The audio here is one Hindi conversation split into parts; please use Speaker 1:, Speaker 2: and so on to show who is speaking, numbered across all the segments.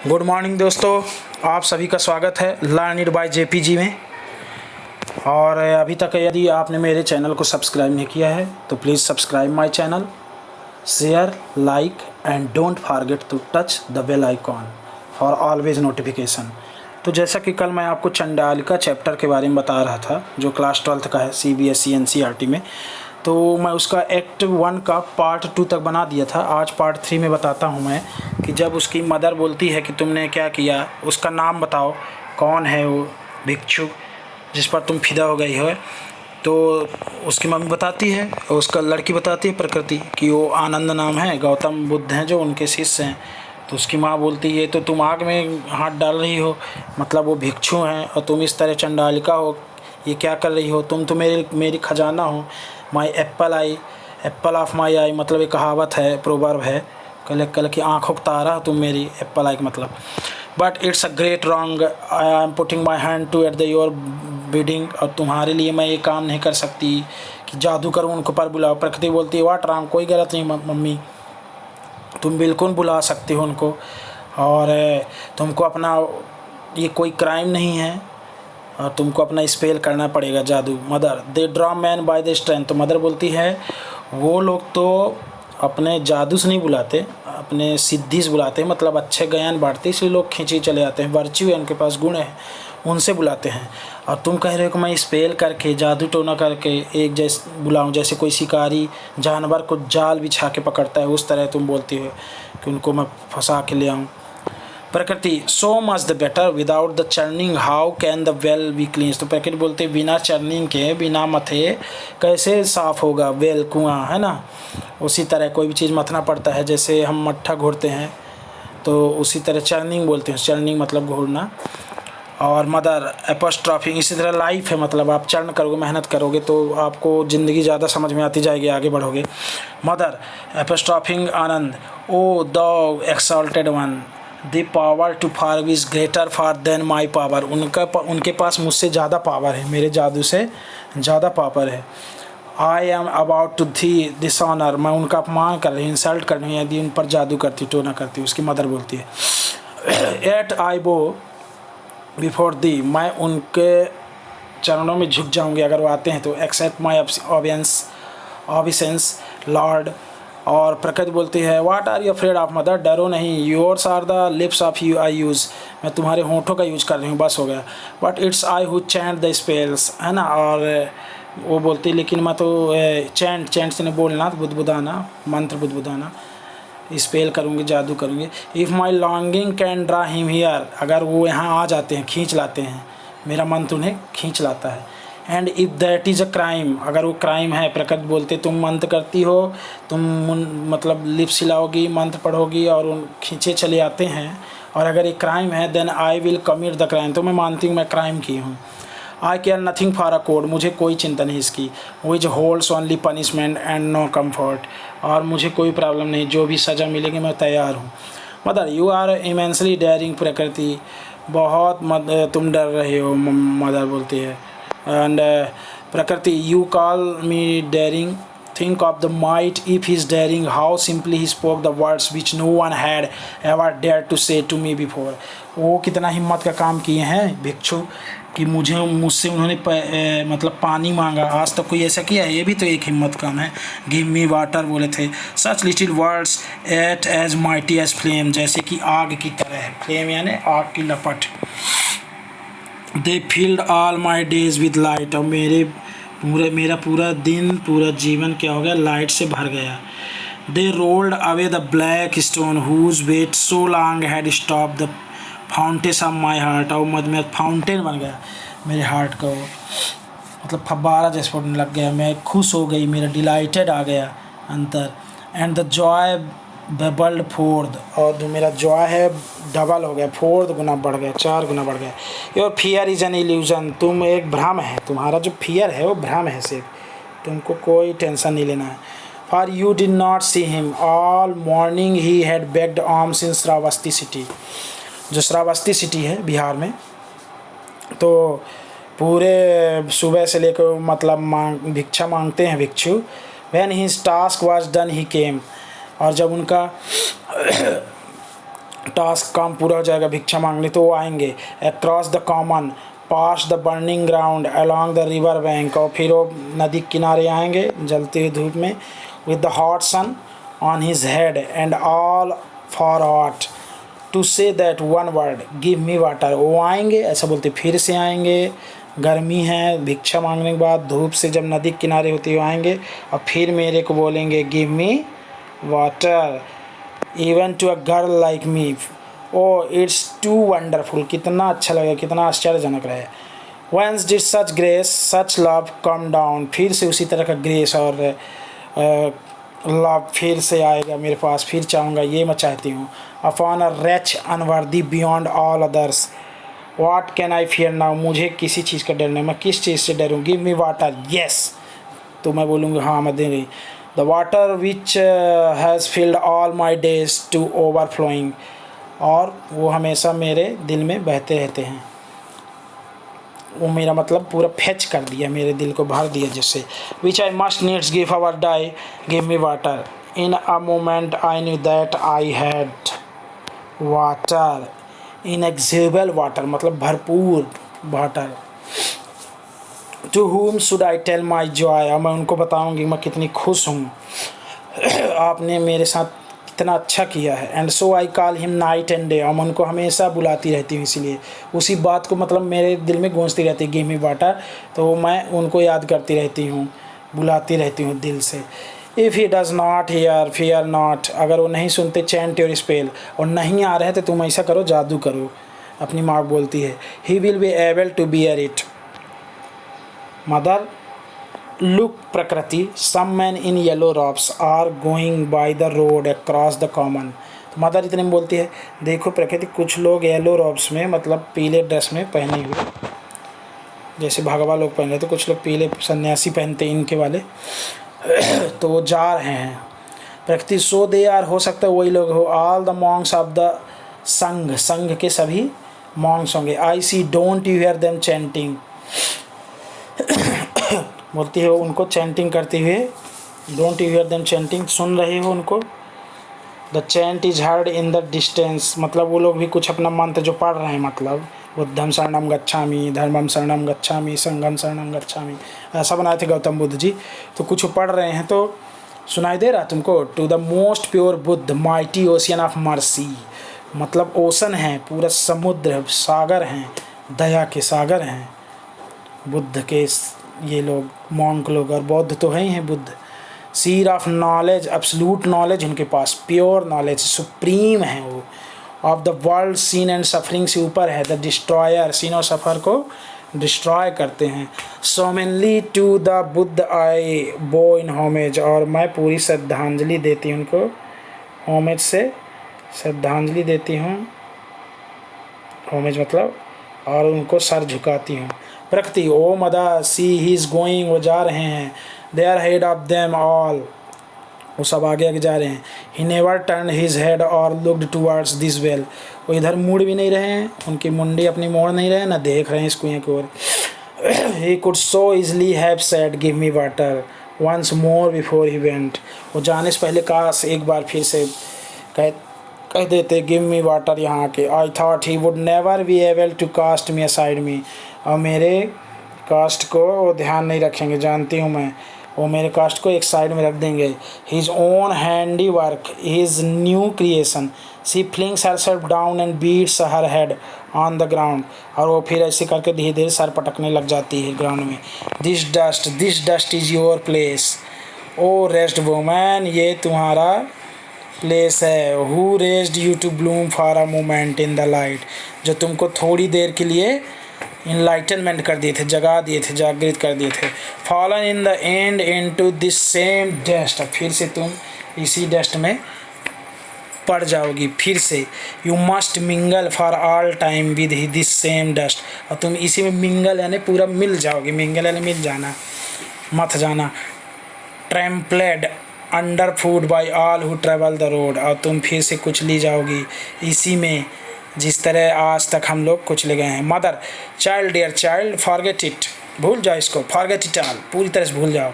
Speaker 1: गुड मॉर्निंग दोस्तों, आप सभी का स्वागत है लर्न इट बाय जेपीजी में। और अभी तक यदि आपने मेरे चैनल को सब्सक्राइब नहीं किया है तो please subscribe my channel, share, like and don't forget to touch the bell icon for always notification. तो जैसा कि कल मैं आपको चंडालिका चैप्टर के बारे में बता रहा था जो क्लास 12th का है सीबीएसई एनसीईआरटी में, तो मैं उसका एक्ट 1 का पार्ट 2 तक बना दिया था। आज पार्ट 3 में बताता हूँ मैं कि जब उसकी मदर बोलती है कि तुमने क्या किया, उसका नाम बताओ, कौन है वो भिक्षु जिस पर तुम फिदा हो गई हो। तो उसकी मम्मी बताती है और उसका लड़की बताती है प्रकृति कि वो आनंद नाम है, गौतम बुद्ध हैं जो उनके शिष्य हैं। तो उसकी माँ बोलती है तो तुम आग में हाथ डाल रही हो, मतलब वो भिक्षु हैं और तुम इस तरह चंडालिका हो, ये क्या कर रही हो, तुम तो मेरी खजाना हो। My apple eye, apple of my eye, मतलब एक कहावत है, प्रोवर्ब है, कल की आँखों का तारा तुम मेरी, एप्पल आई का मतलब। But it's a great wrong, I am putting my hand to at the your bidding, और तुम्हारे लिए मैं ये काम नहीं कर सकती कि जादू करूँ उनको पर बुलाओ। प्रकृति बोलती है वाट रॉन्ग, कोई गलत नहीं मम्मी, तुम बिल्कुल बुला सकते हो उनको, और तुमको अपना, ये कोई क्राइम नहीं है और तुमको अपना स्पेल करना पड़ेगा जादू। Mother they draw man by the strength, तो मदर बोलती है वो लोग तो अपने जादू से नहीं बुलाते, अपने सिद्धि से बुलाते हैं, मतलब अच्छे ज्ञान बांटते इसलिए लोग खींचे चले आते हैं, वर्च्यू है उनके पास, गुण है, उनसे बुलाते हैं। और तुम कह रहे हो कि मैं स्पेल करके जादू टोना करके एक जैसे बुलाऊं, जैसे कोई शिकारी जानवर को जाल बिछा के पकड़ता है उस तरह तुम बोलती हो कि उनको मैं फंसा के ले आऊँ। प्रकृति so much the better without the churning how can the well B clean, तो प्रकृति बोलते बिना चर्निंग के, बिना मथे कैसे साफ़ होगा वेल, कुआँ है ना। उसी तरह कोई भी चीज़ मथना पड़ता है, जैसे हम मट्ठा घोरते हैं तो उसी तरह चर्निंग बोलते हैं, चर्निंग मतलब घोरना। और मदर एपोस्ट्रॉफिंग, इसी तरह लाइफ है, मतलब आप चर्न करोगे, मेहनत करोगे तो आपको ज़िंदगी ज़्यादा समझ में आती जाएगी, आगे बढ़ोगे। मदर एपोस्ट्रॉफिंग Anand, O the exalted one, the power to forgive is greater for than my power, उनके पास मुझसे ज़्यादा पावर है, मेरे जादू से ज़्यादा पावर है। I am about to the dishonour, मैं उनका अपमान कर रही हूँ, इंसल्ट कर रही हूँ यदि उन पर जादू करती, टोना करती। उसकी मदर बोलती है एट आई बो बिफोर दी, मैं उनके चरणों में झुक जाऊंगी अगर वो आते हैं तो। एक्सेप्ट माई ऑबिसेंस लॉर्ड, और प्रकृति बोलती है what are you afraid of mother, डरो नहीं, yours are the lips of you I use, मैं तुम्हारे होंठों का यूज़ कर रही हूँ, बस हो गया। But it's I who chant the spells, है ना। और वो बोलती लेकिन मैं तो चैंट से नहीं बोलना, बुदबुदाना, मंत्र बुदबुदाना, स्पेल करूँगी, जादू करूँगी। If my longing can draw him here, अगर वो यहाँ आ जाते हैं, खींच लाते हैं, मेरा मंत्र उन्हें खींच लाता है। And if that is a crime, अगर वो क्राइम है, प्रकृति बोलते तुम मंत्र करती हो, तुम मतलब लिप्स हिलाओगी, मंत्र पढ़ोगी और उन खींचे चले आते हैं, और अगर ये क्राइम है then I will commit the crime, तो मैं मानती हूँ मैं क्राइम की हूँ। I care nothing for a code, मुझे कोई चिंता नहीं इसकी। Which holds only punishment and no comfort, और मुझे कोई प्रॉब्लम नहीं, जो भी सज़ा मिलेगी मैं तैयार हूँ। Mother you are immensely daring, प्रकृति बहुत तुम डर रहे हो, मदर बोलती है। एंड प्रकृति you call me daring, think of the might if he's daring, how simply he spoke the words which no one had ever dared to say to me before, वो कितना हिम्मत का काम किए हैं भिक्षु कि मुझसे उन्होंने मतलब पानी मांगा, आज तक कोई ऐसा किया है, ये भी तो एक हिम्मत काम है। गिव मी वाटर बोले थे, such little words at as mighty as flame, जैसे कि आग की तरह है, फ्लेम यानी आग की लपट। They filled all my days with light, और मेरा पूरा दिन, पूरा जीवन क्या हो गया, लाइट से भर गया। They rolled away the black stone whose weight so long had stop the fountain of my heart, और मध में फाउंटेन बन गया मेरे हार्ट का, वो मतलब फब्बारा जैसे फटने लग गया, मैं खुश हो गई, मेरा डिलाइटेड आ गया अंतर। And the Joy bubbled fourth, और जो मेरा जॉय है डबल हो गया, फोर्थ गुना बढ़ गया, 4 गुना बढ़ गया। Your fear is an illusion, तुम एक भ्रम है, तुम्हारा जो फियर है वो भ्रम है सिर्फ, तुमको कोई टेंशन नहीं लेना है। For you did not see him all morning he had bagged arms in Shravasti city, जो श्रावस्ती सिटी है बिहार में, तो पूरे सुबह से लेकर मतलब भिक्षा मांगते हैं भिक्षु। When his task was done he came, और जब उनका टास्क काम पूरा हो जाएगा भिक्षा मांगने तो वो आएंगे। Across the common, pass the burning ground, along the river bank, और फिर वो नदी किनारे आएंगे जलती हुई धूप में। With the hot sun on his head and all for hot to say that one word give me water. वो आएंगे ऐसा बोलते फिर से आएंगे, गर्मी है, भिक्षा मांगने के बाद धूप से जब नदी किनारे होती हुए आएंगे और फिर मेरे को बोलेंगे give me water even to a girl like me. Oh it's too wonderful, कितना अच्छा लगेगा, कितना आश्चर्यजनक रहे। Once did such grace such love come down, फिर से उसी तरह का ग्रेस और लव फिर से आएगा मेरे पास, फिर चाहूँगा, ये मैं चाहती हूँ। Upon a wretch unworthy beyond all others what can I fear now, मुझे किसी चीज़ का डर नहीं, मैं किस चीज़ से डरूँ। गिव मी वाटर येस, तो मैं बोलूँगा हाँ मैं दे रही। The water which has filled all my days to overflowing, और वो हमेशा मेरे दिल में बहते रहते हैं। वो मेरा मतलब पूरा फेच कर दिया, मेरे दिल को भर दिया जिससे। Which I must needs give our die give me water in a moment I knew that I had water inexhaustible water, मतलब भरपूर water. To whom should I tell my joy, मैं उनको बताऊंगी मैं कितनी खुश हूँ, आपने मेरे साथ कितना अच्छा किया है। And so I call him night and day, मैं उनको हमेशा बुलाती रहती हूँ, इसीलिए उसी बात को मतलब मेरे दिल में गूंजती रहती है गिव मी वाटर, तो मैं उनको याद करती रहती हूँ, बुलाती रहती हूँ दिल से। If he does not here fear not, अगर वो नहीं सुनते चैंट योर स्पेल, और नहीं आ रहे तो तुम ऐसा करो जादू करो, अपनी माँ बोलती है। He will be able to bear it mother look Prakriti some man in yellow robes are going by the road across the common, mother इतने में बोलती है देखो प्रकृति, कुछ लोग येलो रॉब्स में मतलब पीले ड्रेस में पहने हुए, जैसे भगवा लोग पहन रहे थे, कुछ लोग पीले सन्यासी पहनते इनके वाले, तो वो जा रहे हैं प्रकृति। सो दे आर, हो सकता है वही लोग हो। All the monks of the Sangha, संघ के सभी मॉन्ग्स होंगे। I see don't you hear them chanting, बोलती है उनको चैंटिंग करते हुए, don't you hear them chanting, सुन रहे हो उनको। The chant is heard in the distance, मतलब वो लोग भी कुछ अपना मंत्र जो पढ़ रहे हैं, मतलब बुद्धम शरणम गच्छामि, धर्मम शरणम गच्छामि, संघम शरणम गच्छामि, ऐसा बनाए थे गौतम बुद्ध जी, तो कुछ पढ़ रहे हैं तो सुनाई दे रहा तुमको। To the most pure Buddha mighty ocean of mercy, मतलब ओशन है, पूरा समुद्र सागर हैं, दया के सागर हैं बुद्ध के ये लोग, मॉन्क लोग, और बौद्ध तो है ही हैं Buddha. Seer of knowledge, absolute knowledge उनके पास, प्योर नॉलेज, सुप्रीम है वो। Of the world scene and suffering से ऊपर है। द डिस्ट्रॉयर, सीन और सफ़र को डिस्ट्रॉय करते हैं। So mainly to the Buddha I bow in homage, और मैं पूरी श्रद्धांजलि देती हूँ उनको, होमेज से श्रद्धांजलि देती हूँ, होमेज मतलब, और उनको सर झुकाती हूँ। प्रकृति ओ मदा सी ही इज़ गोइंग, वो जा रहे हैं। They are head of them all, वो सब आगे आगे जा रहे हैं। He never turn his head और लुक्ड टूवर्ड्स दिस वेल, वो इधर मुड़ भी नहीं रहे हैं, उनकी मुंडी अपनी मोड़ नहीं रहे, ना देख रहे हैं इस कुएं की ओर। He could so easily have said give me water once more before he went, वो जाने से पहले काश एक बार फिर से कह देते गिव मी वाटर यहाँ के। I thought he would never be able to cast me aside me, और मेरे कास्ट को वो ध्यान नहीं रखेंगे, जानती हूँ मैं, वो मेरे कास्ट को एक साइड में रख देंगे। His own handy work, his new creation, she flings herself down and beats her head on the ground, और वो फिर ऐसे करके धीरे धीरे सर पटकने लग जाती है ग्राउंड में। This dust is your place O rest woman, ये तुम्हारा प्लेस है। Who raised you to bloom for a moment in the light, जो तुमको थोड़ी देर के लिए इनलाइटनमेंट कर दिए थे, जगा दिए थे, जागृत कर दिए थे। Fallen in the end into this same dust, फिर से तुम इसी डस्ट में पड़ जाओगी फिर से। You must mingle for all time with this same dust, और तुम इसी में मिंगल यानी पूरा मिल जाओगी, मिंगल यानी मिल जाना, मत जाना। Trampled under food by all who travel the road, और तुम फिर से कुचली जाओगी इसी में जिस तरह आज तक हम लोग कुचले गए हैं। Mother child dear child forget it, भूल जाओ इसको, फॉरगेट इट ऑल, पूरी तरह से भूल जाओ।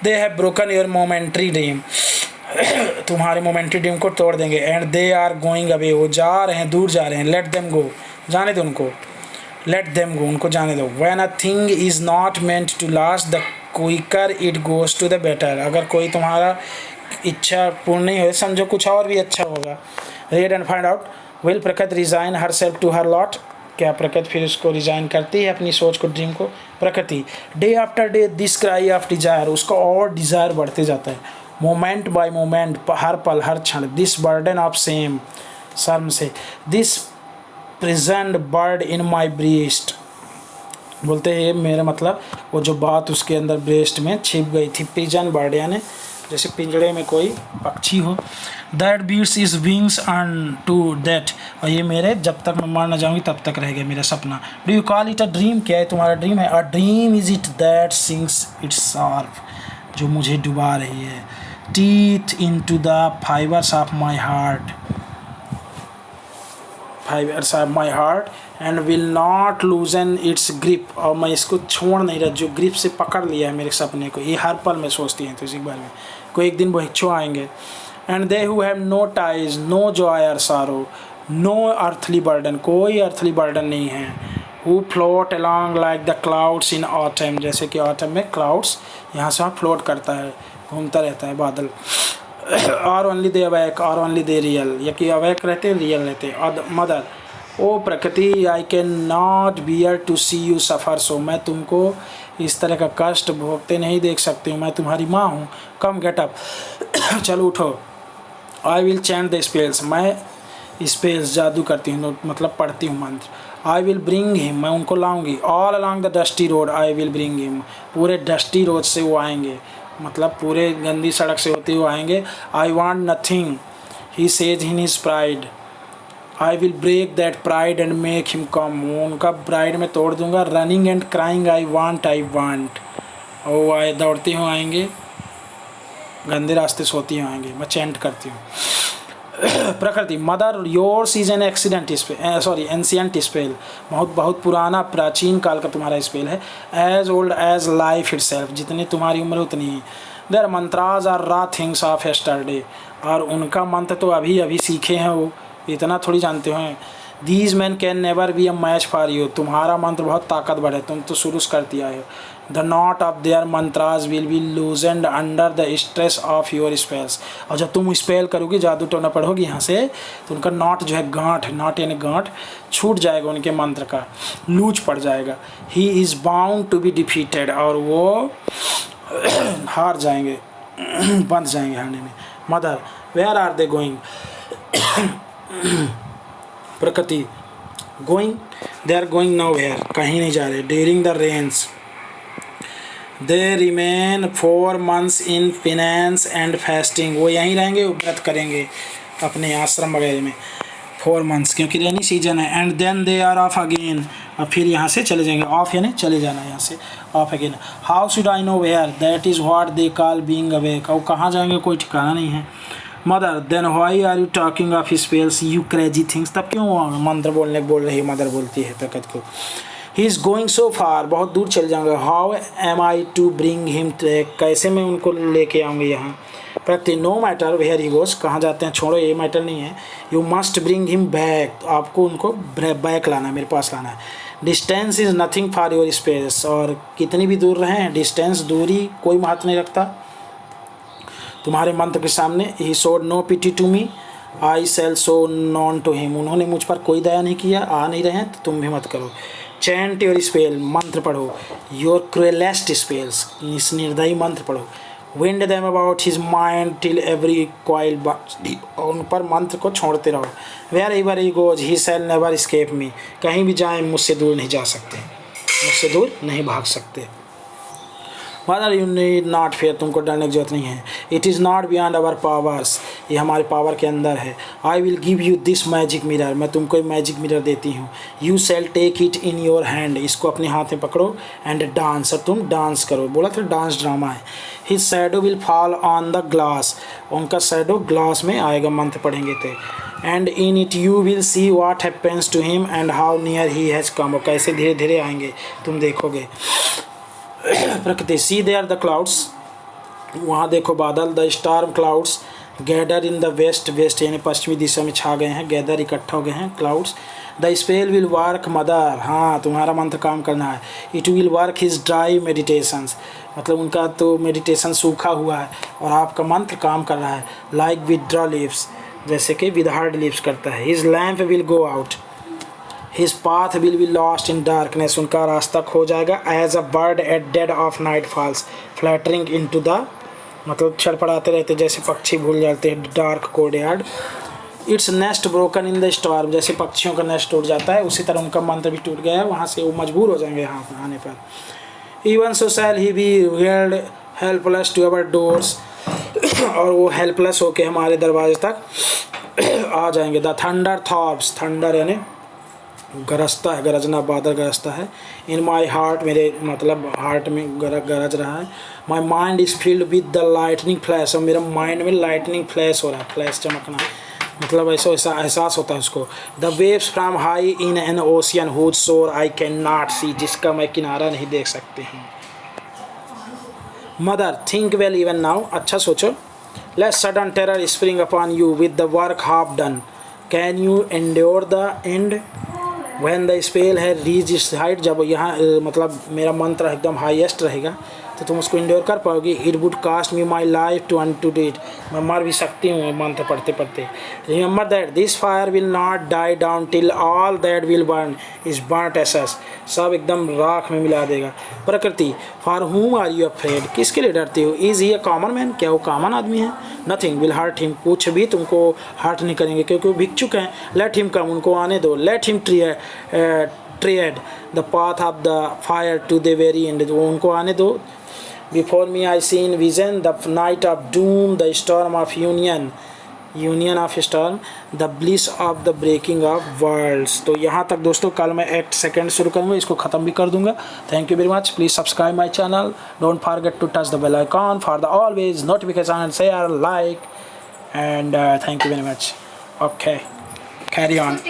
Speaker 1: They have broken your momentary dream, तुम्हारे मोमेंटरी ड्रीम को तोड़ देंगे। And they are going away, वो जा रहे हैं, दूर जा रहे हैं। लेट देम गो, जाने दो उनको, लेट देम गो, उनको जाने दो। When a thing is not meant to last the quicker it goes to the better, अगर कोई तुम्हारा इच्छा पूर्ण नहीं हो, समझो कुछ और भी अच्छा होगा। Read and find out. Will Prakriti resign herself to her lot, क्या प्रकृति फिर उसको रिजाइन करती है अपनी सोच को, ड्रीम को? प्रकृति day after day this cry of desire, उसका और डिज़ायर बढ़ते जाता है। मोमेंट बाय मोमेंट, हर पल हर क्षण। दिस बर्डन ऑफ सेम, शर्म से। This present bird in my breast, बोलते हैं मेरा मतलब वो जो बात उसके अंदर ब्रेस्ट में छिप गई थी। प्रिजन बर्ड यानी जैसे पिंजड़े में कोई पक्षी हो। That beats his wings unto death, और ये मेरे जब तक मैं मर न जाऊँगी तब तक रहेगा मेरा सपना। Do you call it a dream, क्या है तुम्हारा ड्रीम है? A dream is it that sinks its sharp, जो मुझे डुबा रही है। Teeth into the fibres of my heart, fibres of my heart and will not loosen its grip, और मैं इसको छोड़ नहीं रहा, जो ग्रिप से पकड़ लिया है मेरे सपने को। ये हर पल में सोचती हैं तो इसी बारे में, कोई एक दिन वो हिच्छो आएंगे। And they who have no ties no joy or sorrow, no earthly burden, कोई अर्थली बर्डन नहीं है। Who float along like the clouds in autumn, जैसे कि ऑटम में क्लाउड्स यहाँ से वहाँ फ्लोट करता है, घूमता रहता है बादल। और ओनली दे अवैक और ओनली दे रियल, या कि अवैक रहते रियल रहते। मदर ओ प्रकृति I can not bear to see you suffer, सो मैं तुमको इस तरह का कष्ट भोगते नहीं देख सकती हूँ, मैं तुम्हारी माँ हूँ। कम गेट अप, चलो उठो। I will chant the spells, मैं स्पेल्स जादू करती हूँ, मतलब पढ़ती हूँ मंत्र। आई विल ब्रिंग हिम, मैं उनको लाऊंगी। All along the dusty road I will bring him, पूरे डस्टी रोड से वो आएंगे, मतलब पूरे गंदी सड़क से होते हुए आएंगे। I want nothing he says in his pride, I will break that pride and make him come, उनका प्राइड में तोड़ दूंगा। Running and crying I want, ओ आए दौड़ते हुए आएंगे, गंदे रास्ते सोती हुए आएंगे, मैं चैंट करती हूँ। प्रकृति mother yours is an accident spell, sorry ancient spell, बहुत पुराना प्राचीन काल का तुम्हारा स्पेल है। As old as life itself, जितनी तुम्हारी उम्र उतनी ही। Their mantras are raw things of yesterday, और उनका मंत्र तो अभी अभी सीखे हैं, वो इतना थोड़ी जानते हैं। These man can never be a match for you, तुम्हारा मंत्र बहुत ताकतवर है, तुम तो शुरू करती आए हो। The knot of their mantras will be loosened under the stress of your spells, और जब तुम स्पेल करोगी, जादू टोना पढ़ोगी यहाँ से, तो उनका नॉट जो है गांठ, नॉट यानी गांठ छूट जाएगा, उनके मंत्र का लूज पड़ जाएगा। He is bound to be defeated, और वो हार जाएंगे, बंध जाएंगे हारने में। Mother where are they going, प्रकृति going, they are going now where, कहीं नहीं जा रहे। During the rains they remain 4 months in penance and fasting, वो यहीं रहेंगे, व्रत करेंगे अपने आश्रम वगैरह में 4 months, क्योंकि रेनी सीजन है। And then they are off again, अब फिर यहाँ से चले जाएंगे। ऑफ यानी चले जाना, यहाँ से off again. How should I know where, that is what they call being awake, वो कहाँ जाएंगे कोई ठिकाना नहीं है। Mother then why are you talking of spells you crazy things, तब क्यों मंत्र बोल रही है, मदर बोलती है प्रकृति को। ही इज़ गोइंग सो फार, बहुत दूर चल जाऊँगा। How am I to bring him track, कैसे मैं उनको लेके आऊँगी यहाँ। प्रकृति no matter where he goes, कहाँ जाते हैं छोड़ो, ये मैटर नहीं है। You must bring him back, आपको उनको बैक लाना है, मेरे पास लाना है। Distance is nothing for your space, और कितनी भी दूर रहें, डिस्टेंस दूरी कोई महत्व नहीं रखता तुम्हारे मंत्र के सामने। He showed no pity to me I shall show none to him, उन्होंने मुझ पर कोई दया नहीं किया, आ नहीं रहे हैं तो तुम भी मत करो। चैंट योर स्पेल, मंत्र पढ़ो। योर क्रूएलेस्ट स्पेल्स, निर्दयी मंत्र पढ़ो। Wind them about his mind till every coil, और उन पर मंत्र को छोड़ते रहो। Wherever he goes he shall never escape me, कहीं भी जाएं मुझसे दूर नहीं जा सकते, मुझसे दूर नहीं भाग सकते। Mother you need not fear, तुमको डरने की जरूरत नहीं है। It is not beyond our powers, ये हमारे पावर के अंदर है। I will give you this magic mirror, मैं तुमको एक मैजिक मिरर देती हूँ। You shall take it in your hand, इसको अपने हाथ में पकड़ो। एंड डांस, और तुम डांस करो, बोला था डांस ड्रामा है। His shadow will fall on the glass, उनका शैडो ग्लास में आएगा, मंत्र पढ़ेंगे थे। And in it you will see what happens to him and how near he has come, और कैसे धीरे धीरे आएंगे तुम देखोगे। प्रकृति सी देयर द क्लाउड्स, वहाँ देखो बादल। The storm clouds gather in the west, west यानी पश्चिमी दिशा में छा गए हैं, गैदर इकट्ठा हो गए हैं clouds. The spell will work mother, हाँ तुम्हारा मंत्र काम करना है। It will work his dry meditations, मतलब उनका तो मेडिटेशन सूखा हुआ है और आपका मंत्र काम कर रहा है। लाइक विदड्रॉ लीव्स, जैसे कि विदहार्ड लीव्स करता है। His lamp will go out, his path will be lost in darkness, उनका रास्ता खो जाएगा। As a bird at dead of night falls fluttering into the, मतलब छड़पड़ाते रहते जैसे पक्षी भूल जाते हैं dark courtyard. Its nest broken in the storm, जैसे पक्षियों का नेस्ट टूट जाता है उसी तरह उनका मंत्र भी टूट गया है, वहाँ से वो मजबूर हो जाएंगे यहाँ पर आने पर। Even so shall he be held helpless to our doors, और वो हेल्पलेस होके हमारे दरवाजे तक आ जाएंगे। द थंडर थॉप्स, थंडर यानी गरजता है, गरजना, बादल गरजता है। इन माई हार्ट, मेरे मतलब हार्ट में गरज रहा है। My mind is filled with the lightning flash, और मेरा माइंड में लाइटनिंग फ्लैश हो रहा है, फ्लैश चमकना, मतलब ऐसा एहसास होता है उसको। The waves from high in an ocean whose shore I can not सी, जिसका मैं किनारा नहीं देख सकती हूँ। Mother think well even now, अच्छा सोचो। Let sudden terror spring upon you with the work half done, can you endure the end when the spell has reach its height, जब यहाँ मतलब मेरा मंत्र एकदम हाईएस्ट रहेगा तो तुम उसको इंड्योर कर पाओगी। It would cost me my life to undo it, मैं मर भी सकती हूँ मंत्र पढ़ते पढ़ते। Remember that this fire will not die down till all that will burn is burnt ashes, सब एकदम राख में मिला देगा। प्रकृति, फॉर हुम आर यू अफ्रेड, किसके लिए डरते हो। Is he a common man, क्या वो कॉमन आदमी है। नथिंग विल हर्ट हिम, कुछ भी तुमको हर्ट नहीं करेंगे क्योंकि वो भिक्षुक हैं। लेट हिम कम, उनको आने दो। Let him tread the path of the fire to the very end, वो उनको आने दो। Before me I seen vision, the night of doom, the storm of union, union of storm, the bliss of the breaking of worlds। तो यहाँ तक दोस्तों, कल मैं एक्ट सेकेंड शुरू करूँगा, इसको ख़त्म भी कर दूँगा। Thank you very much, please subscribe my channel, don't forget to touch the bell icon for the always notification and share like and thank you very much. Okay, carry on.